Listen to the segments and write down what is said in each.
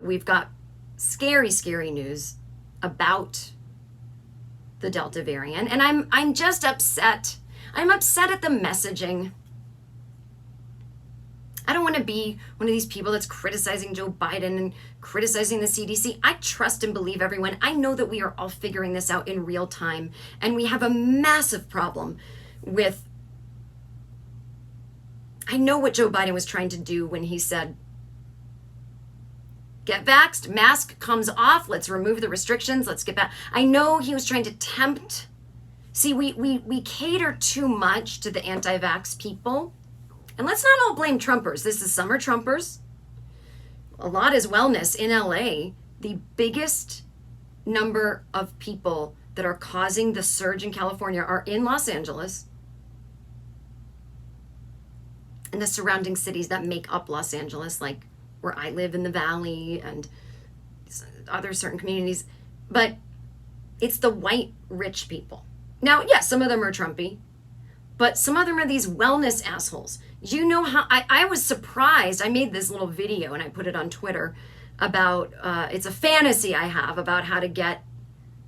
We've got scary, scary news about the Delta variant, and I'm just upset. I'm upset at the messaging. I don't want to be one of these people that's criticizing Joe Biden and criticizing the CDC. I trust and believe everyone. I know that we are all figuring this out in real time, and we have a massive problem with, I know what Joe Biden was trying to do when he said, get vaxxed, mask comes off, let's remove the restrictions, let's get back. I know he was trying to tempt. See, we cater too much to the anti-vax people. And let's not all blame Trumpers. This is summer Trumpers. A lot is wellness in LA. The biggest number of people that are causing the surge in California are in Los Angeles and the surrounding cities that make up Los Angeles, like where I live in the Valley and other certain communities. But it's the white rich people. Now, yes, some of them are Trumpy, but some of them are these wellness assholes. You know how I was surprised. I made this little video and I put it on Twitter about, it's a fantasy I have about how to get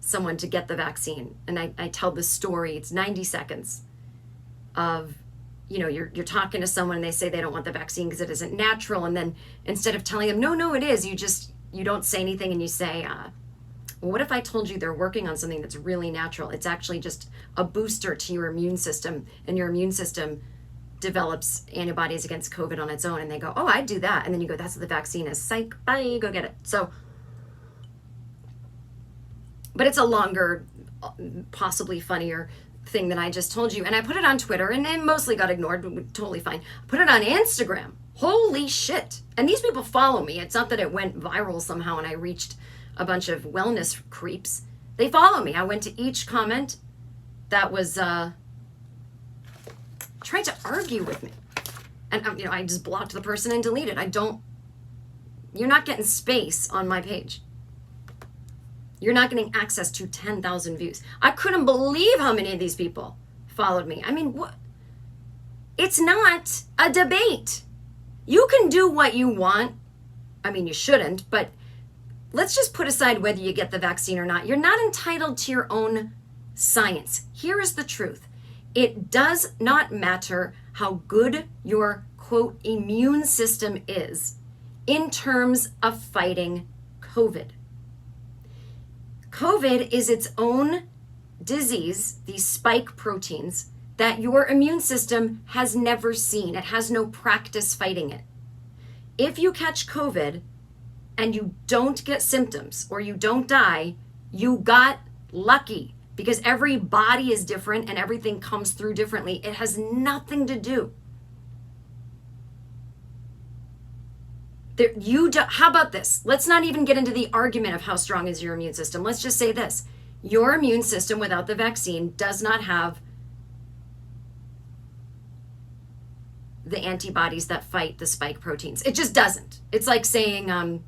someone to get the vaccine. And I tell this story. It's 90 seconds of, you know, you're talking to someone and they say they don't want the vaccine because it isn't natural. And then instead of telling them, no, it is, you don't say anything and you say, well, what if I told you they're working on something that's really natural? It's actually just a booster to your immune system, and your immune system develops antibodies against COVID on its own. And they go, oh, I'd do that. And then you go, that's what the vaccine is. Psych, bye, go get it. So, but it's a longer, possibly funnier thing than I just told you. And I put it on Twitter and it mostly got ignored, but totally fine. Put it on Instagram. Holy shit. And these people follow me. It's not that it went viral somehow and I reached a bunch of wellness creeps. They follow me. I went to each comment that was trying to argue with me. And I just blocked the person and deleted. You're not getting space on my page. You're not getting access to 10,000 views. I couldn't believe how many of these people followed me. I mean, what? It's not a debate. You can do what you want. I mean, you shouldn't, but let's just put aside whether you get the vaccine or not. You're not entitled to your own science. Here is the truth. It does not matter how good your, quote, immune system is in terms of fighting COVID. COVID is its own disease, these spike proteins, that your immune system has never seen. It has no practice fighting it. If you catch COVID and you don't get symptoms or you don't die, you got lucky, because every body is different and everything comes through differently. It has nothing to do. How about this? Let's not even get into the argument of how strong is your immune system. Let's just say this. Your immune system without the vaccine does not have the antibodies that fight the spike proteins. It just doesn't. It's like saying, I'm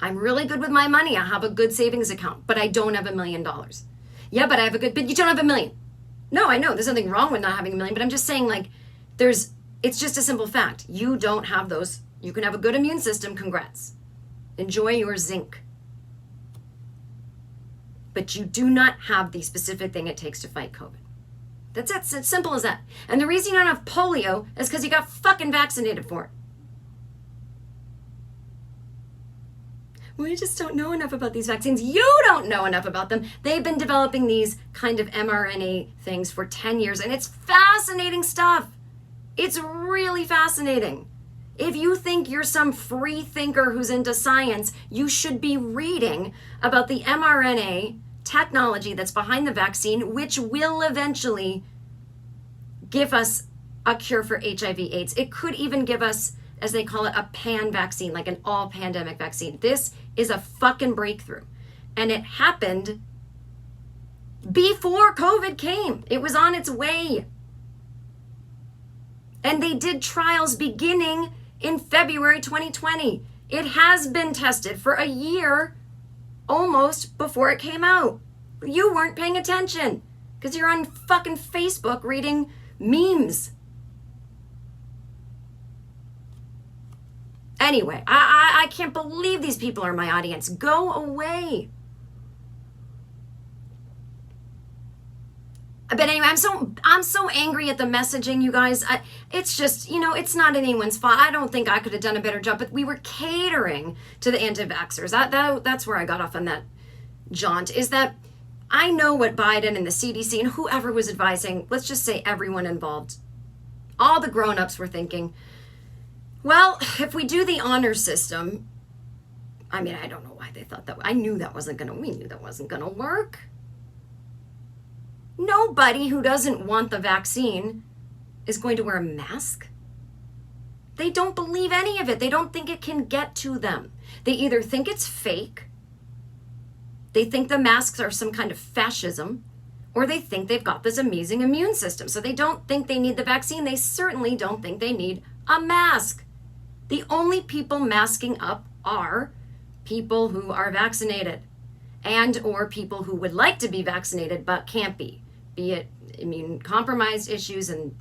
really good with my money. I have a good savings account, but I don't have $1 million. Yeah, but but you don't have $1 million. No, I know there's nothing wrong with not having $1 million, but I'm just saying, like, it's just a simple fact. You don't have those. You can have a good immune system. Congrats. Enjoy your zinc. But you do not have the specific thing it takes to fight COVID. That's it. It's as simple as that. And the reason you don't have polio is because you got fucking vaccinated for it. We just don't know enough about these vaccines. You don't know enough about them. They've been developing these kind of mRNA things for 10 years, and it's fascinating stuff. It's really fascinating. If you think you're some free thinker who's into science, you should be reading about the mRNA technology that's behind the vaccine, which will eventually give us a cure for HIV/AIDS. It could even give us, as they call it, a pan vaccine, like an all pandemic vaccine. This is a fucking breakthrough. And it happened before COVID came. It was on its way. And they did trials beginning in February 2020. It has been tested for a year almost before it came out. You weren't paying attention because you're on fucking Facebook reading memes. Anyway, I can't believe these people are my audience. Go away. But anyway, I'm so angry at the messaging, you guys. It's just, it's not anyone's fault. I don't think I could have done a better job, but we were catering to the anti-vaxxers. That's where I got off on that jaunt, is that I know what Biden and the CDC and whoever was advising, let's just say everyone involved, all the grown-ups were thinking, well, if we do the honor system, I don't know why they thought that. We knew that wasn't going to work. Nobody who doesn't want the vaccine is going to wear a mask. They don't believe any of it. They don't think it can get to them. They either think it's fake, they think the masks are some kind of fascism, or they think they've got this amazing immune system. So they don't think they need the vaccine. They certainly don't think they need a mask. The only people masking up are people who are vaccinated and or people who would like to be vaccinated but can't be it immune compromised issues and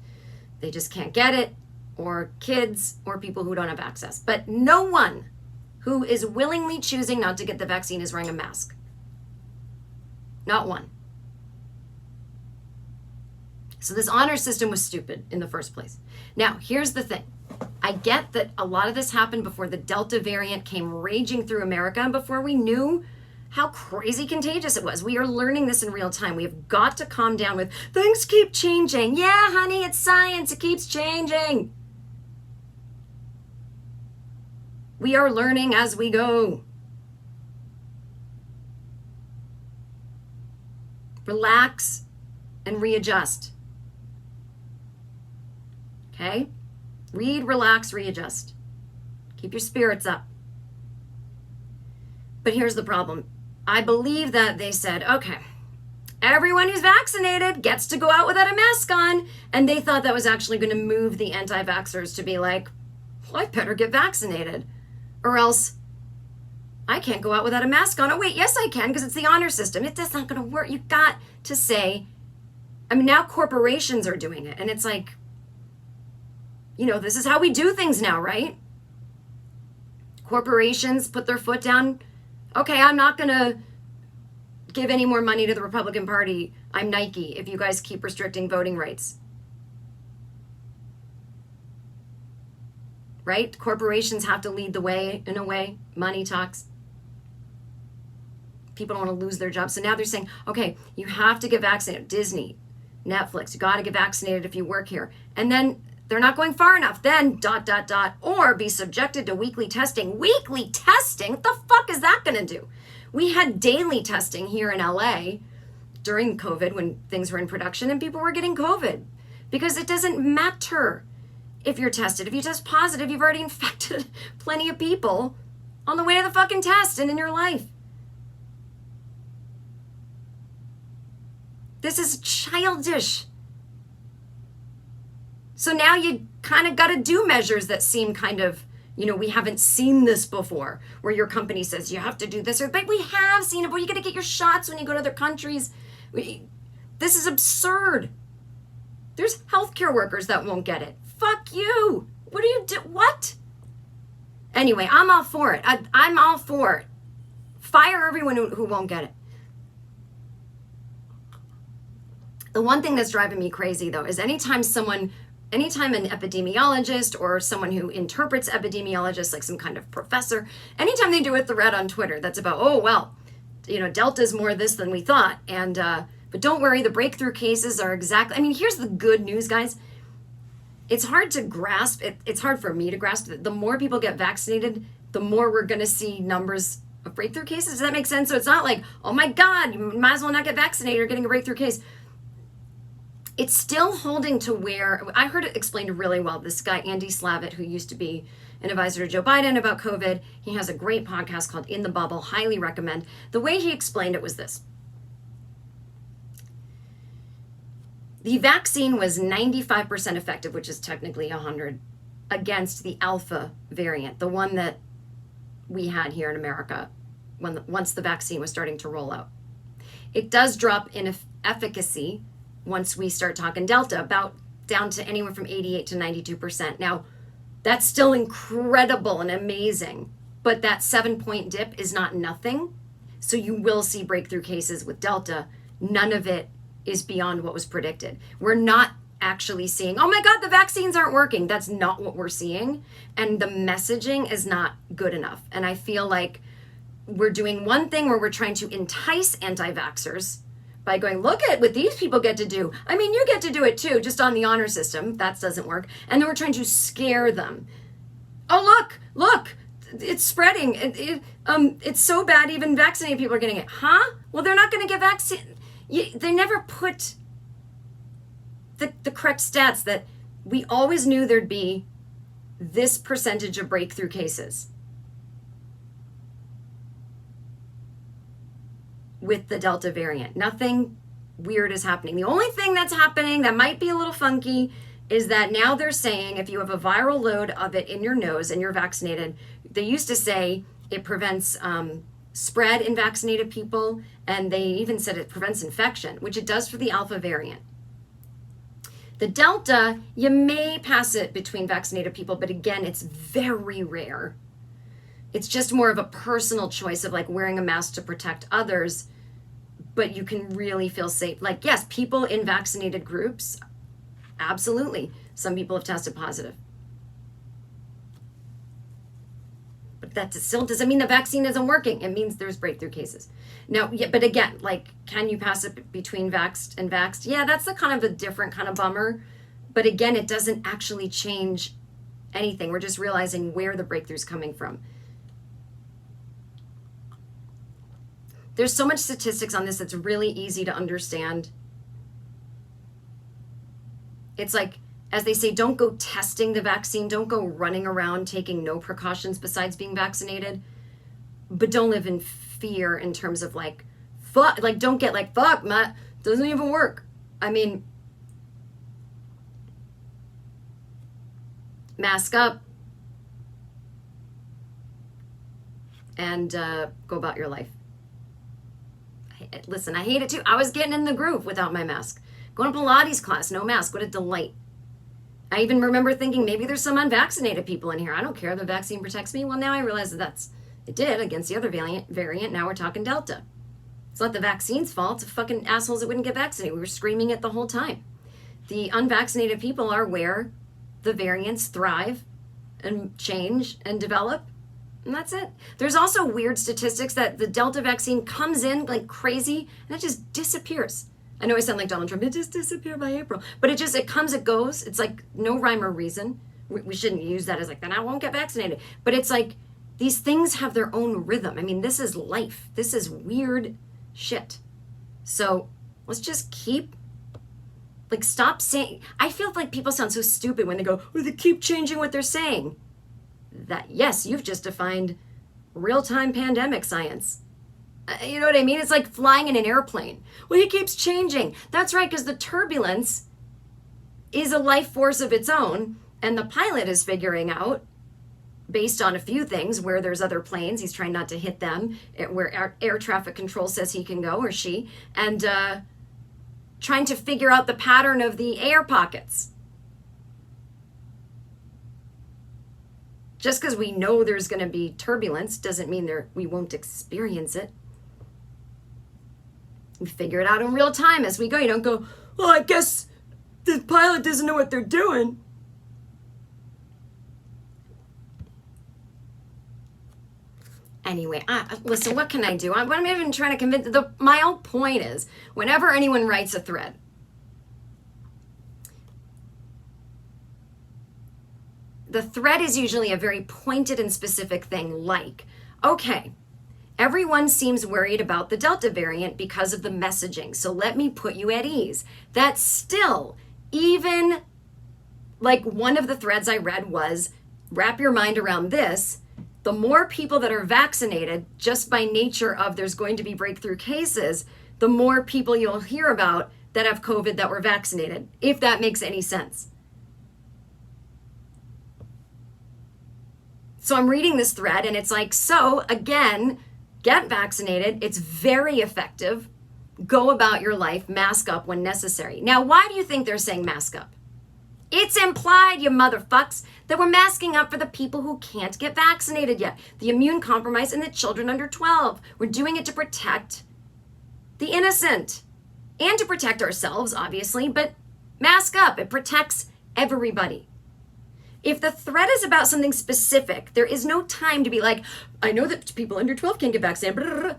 they just can't get it, or kids, or people who don't have access. But no one who is willingly choosing not to get the vaccine is wearing a mask. Not one. So this honor system was stupid in the first place. Now, here's the thing. I get that a lot of this happened before the Delta variant came raging through America and before we knew how crazy contagious it was. We are learning this in real time. We have got to calm down with, things keep changing. Yeah, honey, it's science. It keeps changing. We are learning as we go. Relax and readjust. Okay? Read, relax, readjust. Keep your spirits up. But here's the problem. I believe that they said, okay, everyone who's vaccinated gets to go out without a mask on. And they thought that was actually going to move the anti-vaxxers to be like, well, I better get vaccinated. Or else I can't go out without a mask on. Oh, wait, yes, I can, because it's the honor system. That's not going to work. You've got to say, now corporations are doing it. And it's like, this is how we do things now, right? Corporations put their foot down. Okay, I'm not going to give any more money to the Republican Party. I'm Nike if you guys keep restricting voting rights. Right? Corporations have to lead the way in a way. Money talks. People don't want to lose their jobs. So now they're saying, okay, you have to get vaccinated. Disney, Netflix, you got to get vaccinated if you work here. And then they're not going far enough. Then ... or be subjected to weekly testing. Weekly testing? What the fuck is that going to do? We had daily testing here in LA during COVID when things were in production and people were getting COVID because it doesn't matter if you're tested. If you test positive, you've already infected plenty of people on the way to the fucking test and in your life. This is childish. So now you kind of got to do measures that seem kind of, we haven't seen this before, where your company says you have to do this, but we have seen it, but you got to get your shots when you go to other countries. This is absurd. There's healthcare workers that won't get it. Fuck you. What do you do? What? Anyway, I'm all for it. I'm all for it. Fire everyone who won't get it. The one thing that's driving me crazy, though, is anytime an epidemiologist or someone who interprets epidemiologists, like some kind of professor, anytime they do a thread on Twitter that's about, Delta's more this than we thought. And, but don't worry, the breakthrough cases are exactly, here's the good news, guys. It's hard to grasp. It's hard for me to grasp that the more people get vaccinated, the more we're going to see numbers of breakthrough cases. Does that make sense? So it's not like, oh my God, you might as well not get vaccinated or getting a breakthrough case. It's still holding to where, I heard it explained really well. This guy, Andy Slavitt, who used to be an advisor to Joe Biden about COVID, he has a great podcast called In the Bubble, highly recommend. The way he explained it was this. The vaccine was 95% effective, which is technically 100, against the Alpha variant, the one that we had here in America once the vaccine was starting to roll out. It does drop in efficacy once we start talking Delta, about down to anywhere from 88 to 92%. Now, That's still incredible and amazing. But that 7-point dip is not nothing. So you will see breakthrough cases with Delta. None of it is beyond what was predicted. We're not actually seeing, oh my God, the vaccines aren't working. That's not what we're seeing. And the messaging is not good enough. And I feel like we're doing one thing where we're trying to entice anti-vaxxers by going, look at what these people get to do. I mean, you get to do it too, just on the honor system. That doesn't work. And then we're trying to scare them. Oh, look, it's spreading. It's so bad, even vaccinated people are getting it. Huh? Well, they're not going to get vaccine. They never put the correct stats that we always knew there'd be this percentage of breakthrough cases with the Delta variant. Nothing weird is happening. The only thing that's happening that might be a little funky is that now they're saying if you have a viral load of it in your nose and you're vaccinated, they used to say it prevents spread in vaccinated people, and they even said it prevents infection, which it does for the Alpha variant. The Delta, you may pass it between vaccinated people, but again, it's very rare. It's just more of a personal choice of like wearing a mask to protect others, but you can really feel safe. Like, yes, people in vaccinated groups, absolutely. Some people have tested positive. But that still doesn't mean the vaccine isn't working. It means there's breakthrough cases. Now, yeah, but again, like, can you pass it between vaxxed and vaxxed? Yeah, that's a kind of a different kind of bummer. But again, it doesn't actually change anything. We're just realizing where the breakthrough's coming from. There's so much statistics on this that's really easy to understand. It's like, as they say, don't go testing the vaccine. Don't go running around taking no precautions besides being vaccinated. But don't live in fear in terms of like, fuck, like don't get like, fuck, Matt, doesn't even work. I mean, mask up and go about your life. Listen, I hate it too. I was getting in the groove without my mask. Going to Pilates class, no mask. What a delight. I even remember thinking maybe there's some unvaccinated people in here. I don't care. The vaccine protects me. Well, now I realize that it did against the other variant. Now we're talking Delta. It's not the vaccine's fault. It's fucking assholes that wouldn't get vaccinated. We were screaming it the whole time. The unvaccinated people are where the variants thrive and change and develop. And that's it. There's also weird statistics that the Delta vaccine comes in like crazy and it just disappears. I know I sound like Donald Trump. It just disappeared by April. But it comes, it goes. It's like no rhyme or reason. We shouldn't use that as like, then I won't get vaccinated. But it's like these things have their own rhythm. I mean, this is life. This is weird shit. So let's just stop saying, I feel like people sound so stupid when they go, oh, they keep changing what they're saying. That, yes, you've just defined real-time pandemic science. You know what I mean? It's like flying in an airplane. Well, he keeps changing. That's right, because the turbulence is a life force of its own, and the pilot is figuring out, based on a few things, where there's other planes, he's trying not to hit them, where air traffic control says he can go, or she, and trying to figure out the pattern of the air pockets. Just because we know there's going to be turbulence doesn't mean we won't experience it. We figure it out in real time as we go. You don't go, well, I guess the pilot doesn't know what they're doing. Anyway, listen, what can I do? I'm even trying to convince. My whole point is, whenever anyone writes a thread, the thread is usually a very pointed and specific thing like, okay, everyone seems worried about the Delta variant because of the messaging, so let me put you at ease. That's still, even like one of the threads I read was, wrap your mind around this, the more people that are vaccinated, just by nature of there's going to be breakthrough cases, the more people you'll hear about that have COVID that were vaccinated, if that makes any sense. So I'm reading this thread and it's like, so again, get vaccinated. It's very effective. Go about your life, mask up when necessary. Now, why do you think they're saying mask up? It's implied, you motherfucks, that we're masking up for the people who can't get vaccinated yet, the immune compromised and the children under 12. We're doing it to protect the innocent and to protect ourselves, obviously, but mask up. It protects everybody. If the threat is about something specific, there is no time to be like, I know that people under 12 can't get vaccinated. Blah, blah, blah.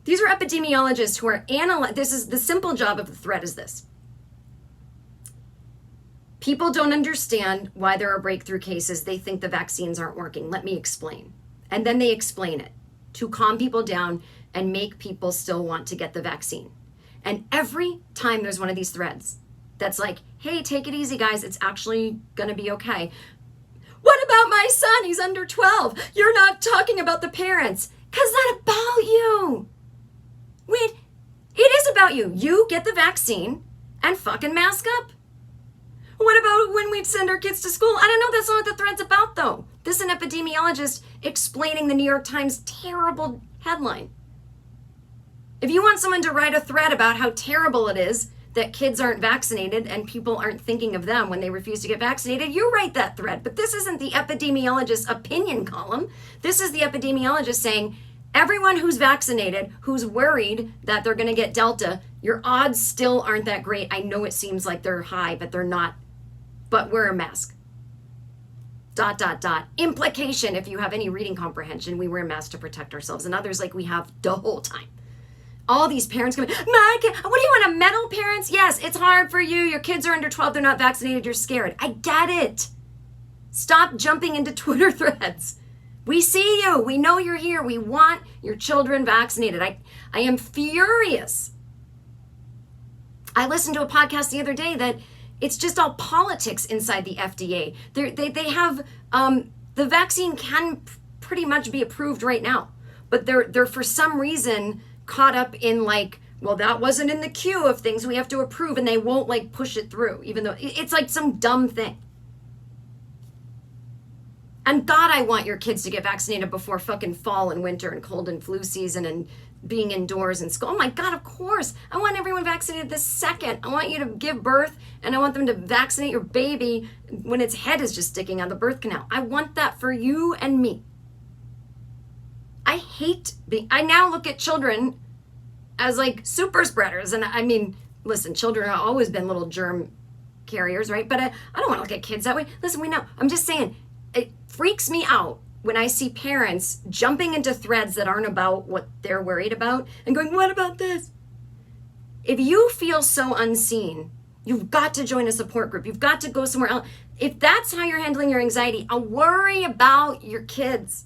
These are epidemiologists who are this is the simple job of the threat is this. People don't understand why there are breakthrough cases. They think the vaccines aren't working. Let me explain. And then they explain it to calm people down and make people still want to get the vaccine. And every time there's one of these threads that's like, hey, take it easy, guys. It's actually going to be okay. What about my son? He's under 12. You're not talking about the parents. Because it's not about you. Wait, it is about you. You get the vaccine and fucking mask up. What about when we send our kids to school? I don't know. That's not what the thread's about, though. This is an epidemiologist explaining the New York Times terrible headline. If you want someone to write a thread about how terrible it is that kids aren't vaccinated and people aren't thinking of them when they refuse to get vaccinated, you write that thread. But this isn't the epidemiologist's opinion column. This is the epidemiologist saying, everyone who's vaccinated, who's worried that they're going to get Delta, your odds still aren't that great. I know it seems like they're high, but they're not. But wear a mask. ... Implication, if you have any reading comprehension, we wear masks to protect ourselves, and others like we have the whole time. All these parents come, my kid, what do you want, a medal, parents? Yes, it's hard for you. Your kids are under 12. They're not vaccinated. You're scared. I get it. Stop jumping into Twitter threads. We see you. We know you're here. We want your children vaccinated. I am furious. I listened to a podcast the other day that it's just all politics inside the FDA. They have, the vaccine can pretty much be approved right now, but they're for some reason caught up in like, well, that wasn't in the queue of things we have to approve, and they won't like push it through, even though it's like some dumb thing. And God, I want your kids to get vaccinated before fucking fall and winter and cold and flu season and being indoors and school. Oh my God, of course. I want everyone vaccinated this second. I want you to give birth and I want them to vaccinate your baby when its head is just sticking out the birth canal. I want that for you and me. I now look at children as like super spreaders. And I mean, listen, children have always been little germ carriers, right? But I don't want to look at kids that way. Listen, we know. I'm just saying, it freaks me out when I see parents jumping into threads that aren't about what they're worried about and going, what about this? If you feel so unseen, you've got to join a support group. You've got to go somewhere else. If that's how you're handling your anxiety, I'll worry about your kids.